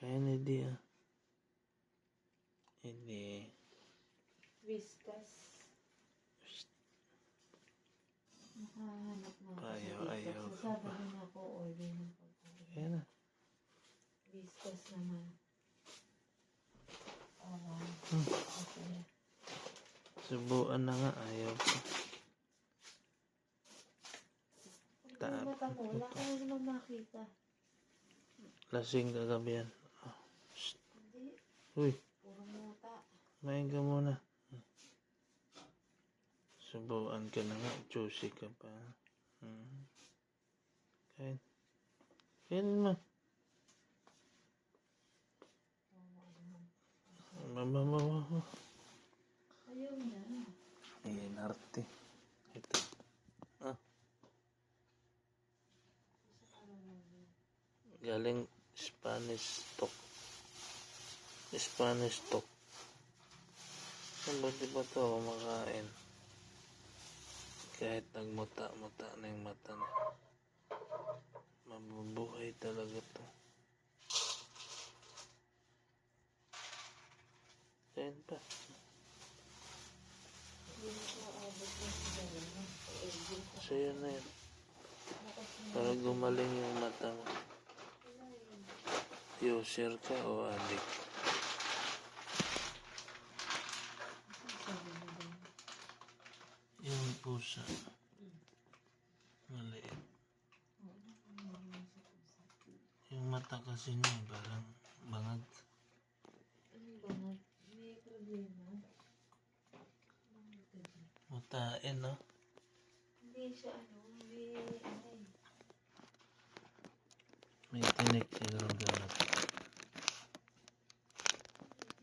Kaya hindi ah. Hindi. Whiskas. Nakahanap na ako Ayaw, sa ayaw TikTok. ka Sasabi pa. na ako order ng pagkain. Kaya na. Whiskas naman. Okay. Subuan na nga. Ayaw pa. Yung mata mo, wala ka na naman makita. Lasing kagabi yan. Oh. Hindi. Uy, Puro muta. kumain ka muna. Subuan ka na nga. Juicy ka pa. Kain. Kain mo. Mama. Ayaw niya. Inarte. Ito. Ah. Galing Spanish talk. Spanish talk. Di ba ito kumakain? Kahit nagmuta-muta na yung mata na. Mabubuhay talaga to. Kain pa. Sa'yo na yan. Para gumaling yung mata mo. User ka o addict? Yung pusa. Maliit. Yung mata kasi niya parang bangag. Ano ba? May problema. Mutain, no? Hindi siya may May tinik siguro ganap.